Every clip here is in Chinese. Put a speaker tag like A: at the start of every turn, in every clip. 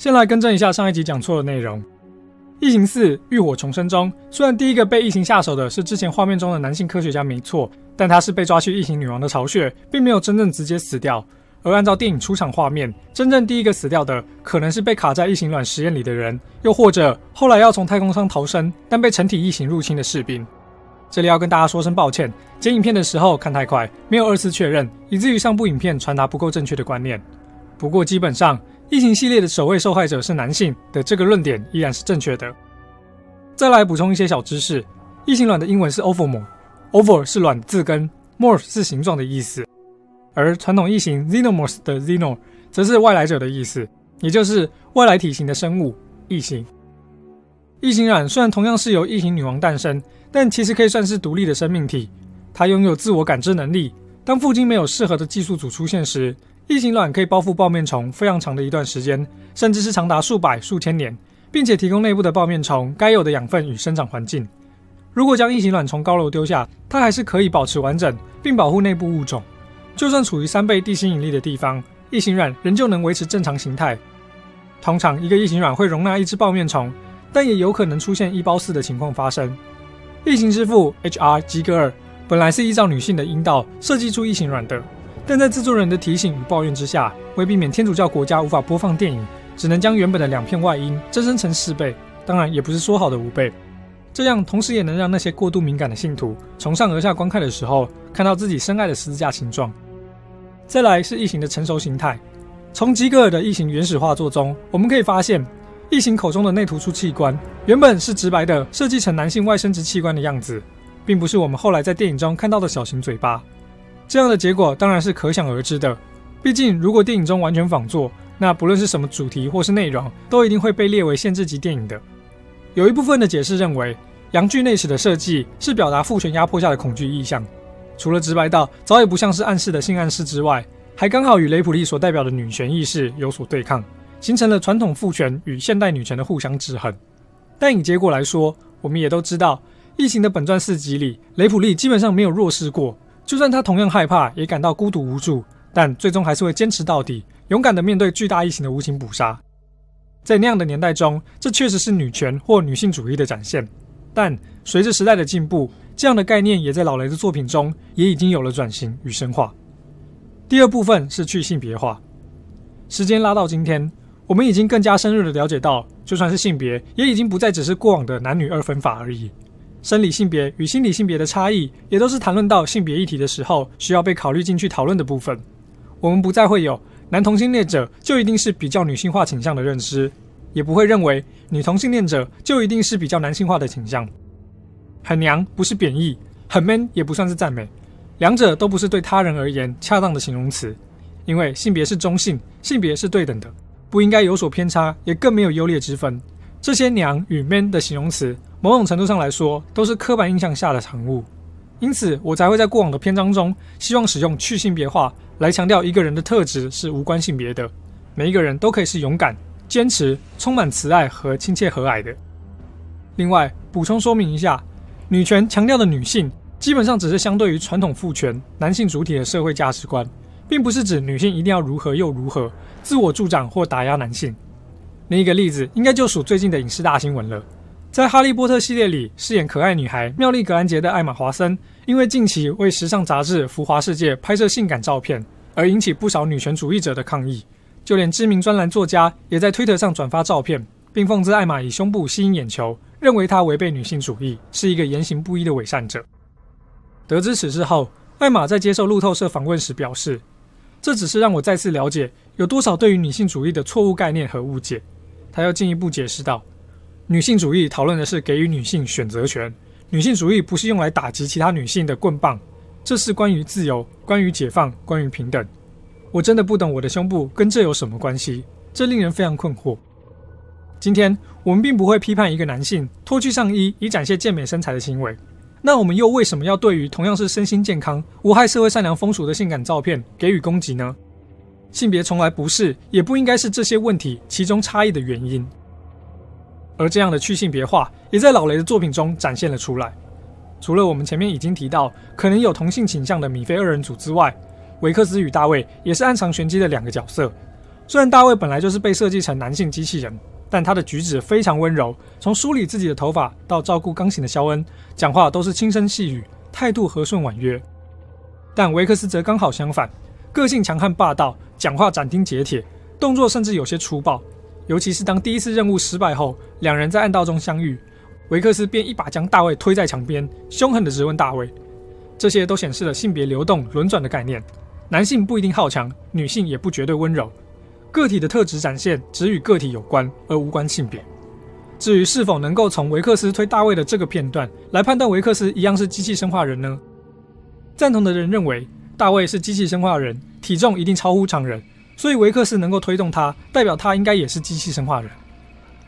A: 先来更正一下上一集讲错的内容。异形4浴火重生中，虽然第一个被异形下手的是之前画面中的男性科学家没错，但他是被抓去异形女王的巢穴，并没有真正直接死掉。而按照电影出场画面，真正第一个死掉的可能是被卡在异形卵实验里的人，又或者后来要从太空舱逃生，但被成体异形入侵的士兵。这里要跟大家说声抱歉，剪影片的时候看太快，没有二次确认，以至于上部影片传达不够正确的观念。不过基本上，异形系列的首位受害者是男性的这个论点依然是正确的。再来补充一些小知识，异形卵的英文是 ovomorph，over 是卵字根， morph 是形状的意思。而传统异形 xenomorph 的 xeno 则是外来者的意思，也就是外来体型的生物异形。异形卵虽然同样是由异形女王诞生，但其实可以算是独立的生命体，它拥有自我感知能力。当附近没有适合的寄宿组出现时，异形卵可以包覆抱面虫非常长的一段时间，甚至是长达数百数千年，并且提供内部的抱面虫该有的养分与生长环境。如果将异形卵从高楼丢下，它还是可以保持完整，并保护内部物种。就算处于3倍地心引力的地方，异形卵仍旧能维持正常形态。通常一个异形卵会容纳一只抱面虫，但也有可能出现1包4的情况发生。异形之父 H.R. 吉格尔本来是依照女性的阴道设计出异形卵的，但在制作人的提醒与抱怨之下，为避免天主教国家无法播放电影，只能将原本的2片外阴增生成4倍，当然也不是说好的5倍。这样同时也能让那些过度敏感的信徒从上而下观看的时候，看到自己深爱的十字架形状。再来是异形的成熟形态，从吉格尔的异形原始画作中，我们可以发现，异形口中的内突出器官原本是直白的设计成男性外生殖器官的样子，并不是我们后来在电影中看到的小型嘴巴。这样的结果当然是可想而知的，毕竟如果电影中完全仿作，那不论是什么主题或是内容，都一定会被列为限制级电影的。有一部分的解释认为，阳具内齿的设计是表达父权压迫下的恐惧意象，除了直白到早已不像是暗示的性暗示之外，还刚好与雷普利所代表的女权意识有所对抗，形成了传统父权与现代女权的互相制衡。但以结果来说，我们也都知道，异形的本传4集里，雷普利基本上没有弱势过，就算他同样害怕，也感到孤独无助，但最终还是会坚持到底，勇敢地面对巨大异形的无情捕杀。在那样的年代中，这确实是女权或女性主义的展现。但随着时代的进步，这样的概念也在老雷的作品中也已经有了转型与深化。第二部分是去性别化。时间拉到今天，我们已经更加深入地了解到，就算是性别，也已经不再只是过往的男女二分法而已。生理性别与心理性别的差异，也都是谈论到性别议题的时候需要被考虑进去讨论的部分。我们不再会有男同性恋者就一定是比较女性化倾向的认知，也不会认为女同性恋者就一定是比较男性化的倾向。很娘不是贬义，很 man 也不算是赞美，两者都不是对他人而言恰当的形容词，因为性别是中性，性别是对等的，不应该有所偏差，也更没有优劣之分。这些娘与 man 的形容词，某种程度上来说，都是刻板印象下的产物。因此，我才会在过往的篇章中，希望使用去性别化来强调一个人的特质是无关性别的，每一个人都可以是勇敢、坚持、充满慈爱和亲切和蔼的。另外，补充说明一下，女权强调的女性，基本上只是相对于传统父权、男性主体的社会价值观，并不是指女性一定要如何又如何，自我助长或打压男性。另一个例子，应该就属最近的影视大新闻了。在《哈利波特》系列里，饰演可爱女孩妙丽·格兰杰的艾玛·华森，因为近期为时尚杂志《浮华世界》拍摄性感照片，而引起不少女权主义者的抗议。就连知名专栏作家也在推特上转发照片，并讽刺艾玛以胸部吸引眼球，认为她违背女性主义，是一个言行不一的伪善者。得知此事后，艾玛在接受路透社访问时表示，这只是让我再次了解有多少对于女性主义的错误概念和误解。她又进一步解释道，女性主义讨论的是给予女性选择权，女性主义不是用来打击其他女性的棍棒，这是关于自由，关于解放，关于平等。我真的不懂我的胸部跟这有什么关系，这令人非常困惑。今天我们并不会批判一个男性脱去上衣以展现健美身材的行为，那我们又为什么要对于同样是身心健康、无害社会善良风俗的性感照片给予攻击呢？性别从来不是，也不应该是这些问题其中差异的原因。而这样的去性别化，也在老雷的作品中展现了出来。除了我们前面已经提到可能有同性倾向的米菲二人组之外，维克斯与大卫也是暗藏玄机的2个角色。虽然大卫本来就是被设计成男性机器人，但他的举止非常温柔，从梳理自己的头发到照顾刚醒的肖恩，讲话都是轻声细语，态度和顺婉约。但维克斯则刚好相反，个性强悍霸道，讲话斩钉截铁，动作甚至有些粗暴。尤其是当第一次任务失败后，两人在暗道中相遇，维克斯便一把将大卫推在墙边，凶狠地质问大卫。这些都显示了性别流动轮转的概念，男性不一定好强，女性也不绝对温柔。个体的特质展现只与个体有关，而无关性别。至于是否能够从维克斯推大卫的这个片段来判断维克斯一样是机器生化人呢？赞同的人认为大卫是机器生化人，体重一定超乎常人，所以维克斯能够推动他，代表他应该也是机器生化人。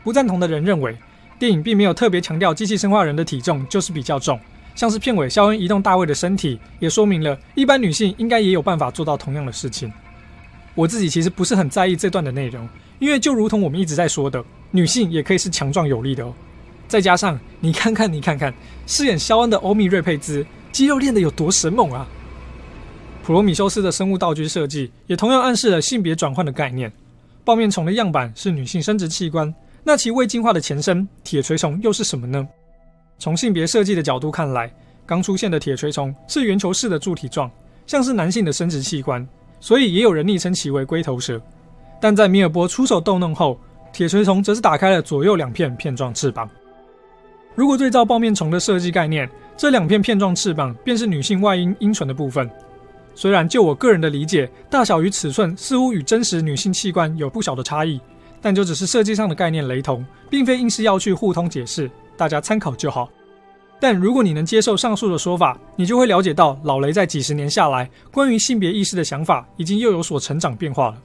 A: 不赞同的人认为电影并没有特别强调机器生化人的体重就是比较重，像是片尾肖恩移动大卫的身体，也说明了一般女性应该也有办法做到同样的事情。我自己其实不是很在意这段的内容，因为就如同我们一直在说的，女性也可以是强壮有力的哦。再加上你看看，饰演肖恩的欧米瑞佩兹肌肉练得有多神猛啊！普罗米修斯的生物道具设计也同样暗示了性别转换的概念。抱面虫的样板是女性生殖器官，那其未进化的前身铁锤虫又是什么呢？从性别设计的角度看来，刚出现的铁锤虫是圆球式的柱体状，像是男性的生殖器官，所以也有人昵称其为龟头蛇。但在米尔波出手逗弄后，铁锤虫则是打开了左右两片片状翅膀。如果对照抱面虫的设计概念，这两片片状翅膀便是女性外阴阴唇的部分。虽然就我个人的理解，大小与尺寸似乎与真实女性器官有不小的差异，但就只是设计上的概念雷同，并非硬是要去互通解释，大家参考就好。但如果你能接受上述的说法，你就会了解到老雷在几十年下来，关于性别意识的想法已经又有所成长变化了。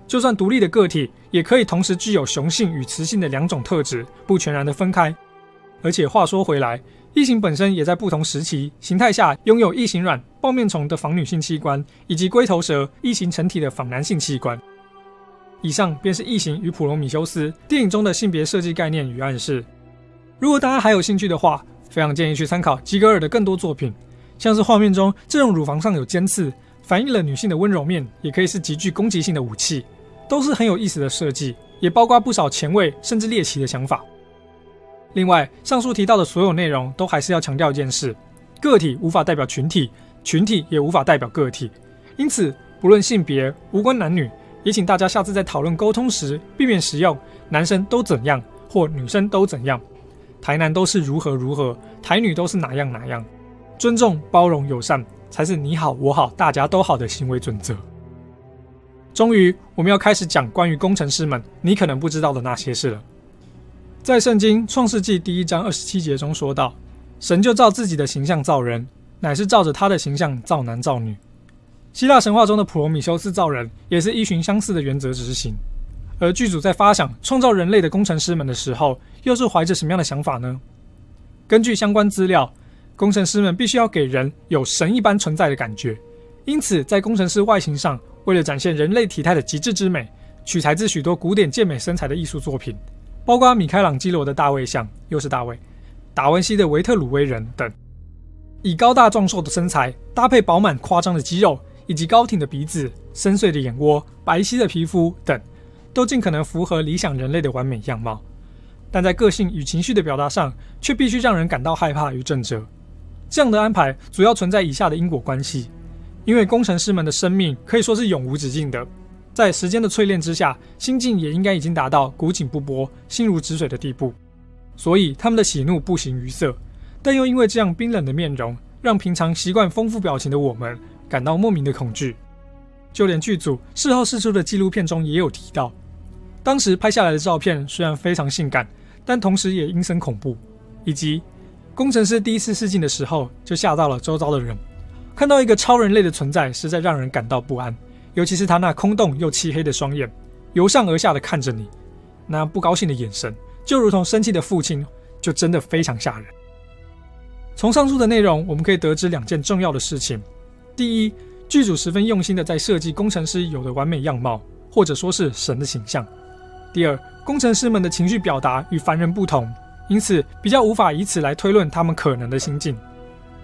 A: 就算独立的个体，也可以同时具有雄性与雌性的两种特质，不全然的分开。而且话说回来，异形本身也在不同时期、形态下拥有异形卵、抱面虫的仿女性器官，以及龟头蛇、异形成体的仿男性器官。以上便是异形与普罗米修斯电影中的性别设计概念与暗示。如果大家还有兴趣的话，非常建议去参考吉格尔的更多作品，像是画面中这种乳房上有尖刺，反映了女性的温柔面，也可以是极具攻击性的武器，都是很有意思的设计，也包括不少前卫甚至猎奇的想法。另外，上述提到的所有内容都还是要强调一件事：个体无法代表群体，群体也无法代表个体。因此，不论性别，无关男女，也请大家下次在讨论沟通时，避免使用男生都怎样或女生都怎样，台男都是如何如何，台女都是哪样哪样。尊重、包容、友善才是你好我好大家都好的行为准则。终于，我们要开始讲关于工程师们你可能不知道的那些事了。在圣经创世纪第1章27节中说到，神就照自己的形象造人，乃是照着他的形象造男造女。希腊神话中的普罗米修斯造人也是依循相似的原则执行。而剧组在发想创造人类的工程师们的时候，又是怀着什么样的想法呢？根据相关资料，工程师们必须要给人有神一般存在的感觉，因此在工程师外形上，为了展现人类体态的极致之美，取材自许多古典健美身材的艺术作品，包括米开朗基罗的大卫像，又是大卫，达文西的维特鲁威人等，以高大壮硕的身材搭配饱满夸张的肌肉，以及高挺的鼻子、深邃的眼窝、白皙的皮肤等，都尽可能符合理想人类的完美样貌。但在个性与情绪的表达上，却必须让人感到害怕与震慑。这样的安排主要存在以下的因果关系：因为工程师们的生命可以说是永无止境的，在时间的淬炼之下，心境也应该已经达到古井不波、心如止水的地步，所以他们的喜怒不形于色。但又因为这样冰冷的面容，让平常习惯丰富表情的我们感到莫名的恐惧。就连剧组事后释出的纪录片中也有提到，当时拍下来的照片虽然非常性感，但同时也阴森恐怖，以及工程师第一次试镜的时候就吓到了周遭的人，看到一个超人类的存在实在让人感到不安，尤其是他那空洞又漆黑的双眼，由上而下的看着你，那不高兴的眼神就如同生气的父亲，就真的非常吓人。从上述的内容我们可以得知两件重要的事情：第一，剧组十分用心的在设计工程师有的完美样貌，或者说是神的形象；第二，工程师们的情绪表达与凡人不同，因此比较无法以此来推论他们可能的心境。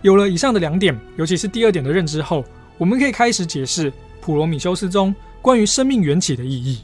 A: 有了以上的两点，尤其是第二点的认知后，我们可以开始解释普罗米修斯中关于生命缘起的意义。